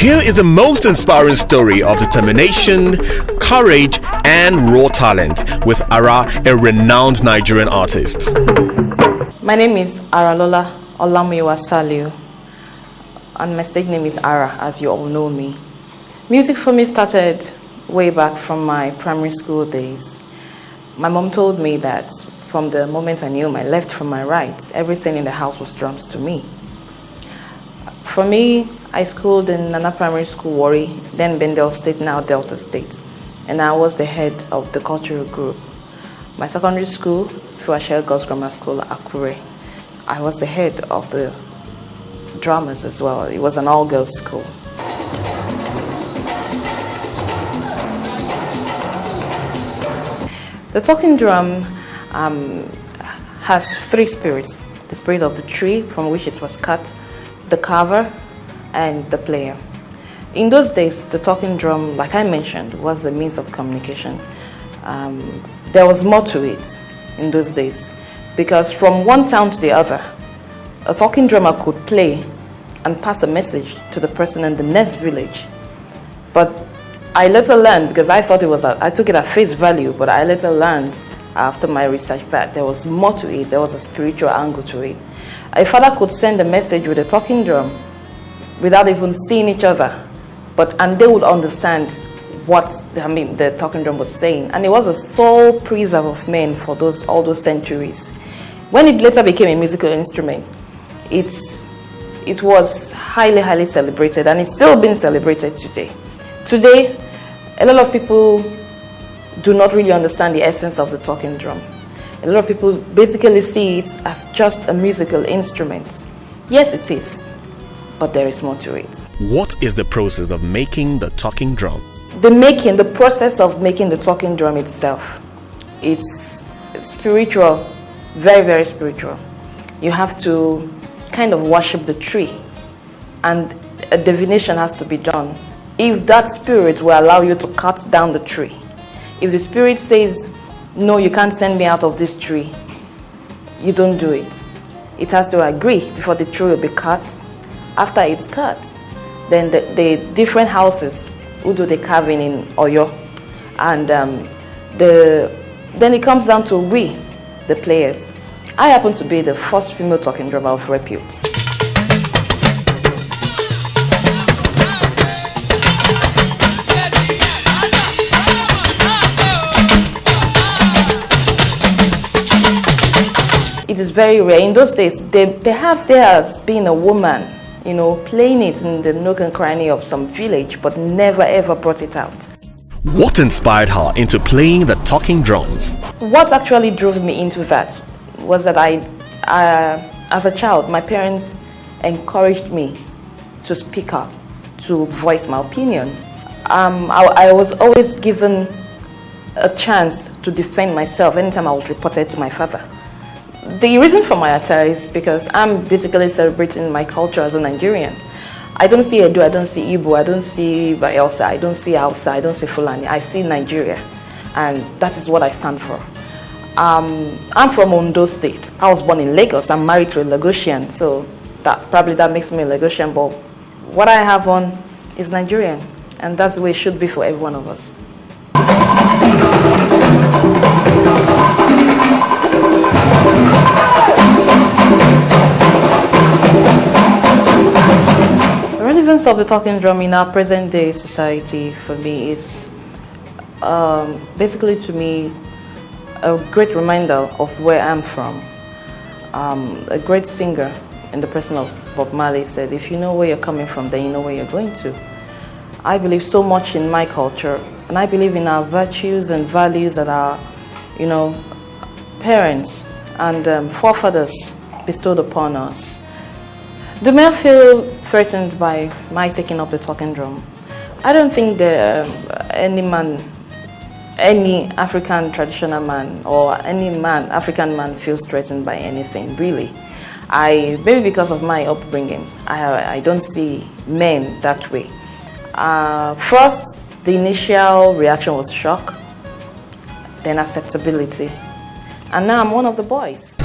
Here is the most inspiring story of determination, courage, and raw talent with Ara, a renowned Nigerian artist. My name is Aralola Olamuyiwa Saliu, and my stage name is Ara, as you all know me. Music for me started way back from my primary school days. My mom told me that from the moment I knew my left from my right, everything in the house was drums to me. For me, I schooled in Nana Primary School, Warri, then Bendel State, now Delta State, and I was the head of the cultural group. My secondary school, Fuashel Girls Grammar School, Akure, I was the head of the drummers as well. It was an all-girls school. The talking drum has three spirits: the spirit of the tree from which it was cut, the carver, and the player. In those days, the talking drum, like I mentioned, was a means of communication. There was more to it in those days, because from one town to the other, a talking drummer could play and pass a message to the person in the next village. But I later learned, because I thought I took it at face value, but I later learned after my research that there was more to it. There was a spiritual angle to it. A father could send a message with a talking drum without even seeing each other, and they would understand what the talking drum was saying. And it was a sole preserve of men for all those centuries. When it later became a musical instrument, it was highly, highly celebrated, and it's still being celebrated today. Today, a lot of people do not really understand the essence of the talking drum. A lot of people basically see it as just a musical instrument. Yes, it is, but there is more to it. What is the process of making the talking drum? The process of making the talking drum itself, it's spiritual, very, very spiritual. You have to kind of worship the tree, and a divination has to be done. If that spirit will allow you to cut down the tree, if the spirit says, no, you can't send me out of this tree, you don't do it. It has to agree before the tree will be cut. After it's cut, then the different houses will do the carving in Oyo, and then it comes down to we, the players. I happen to be the first female talking drummer of repute. It is very rare. In those days, perhaps there has been a woman, playing it in the nook and cranny of some village, but never ever brought it out. What inspired her into playing the talking drums? What actually drove me into that was that as a child, my parents encouraged me to speak up, to voice my opinion. I was always given a chance to defend myself anytime I was reported to my father. The reason for my attire is because I'm basically celebrating my culture as a Nigerian. I don't see Edo, I don't see Igbo, I don't see Bayelsa, I don't see Hausa, I don't see Fulani. I see Nigeria, and that is what I stand for. I'm from Ondo State. I was born in Lagos. I'm married to a Lagosian, so that makes me a Lagosian, but what I have on is Nigerian, and that's the way it should be for every one of us. The relevance of the talking drum in our present day society for me is basically, to me, a great reminder of where I'm from. A great singer in the person of Bob Marley said, if you know where you're coming from, then you know where you're going to. I believe so much in my culture, and I believe in our virtues and values that our parents and forefathers bestowed upon us. Do men feel threatened by my taking up the talking drum? I don't think that any African traditional man or African man feels threatened by anything, really. Maybe because of my upbringing, I don't see men that way. First, the initial reaction was shock, then acceptability, and now I'm one of the boys.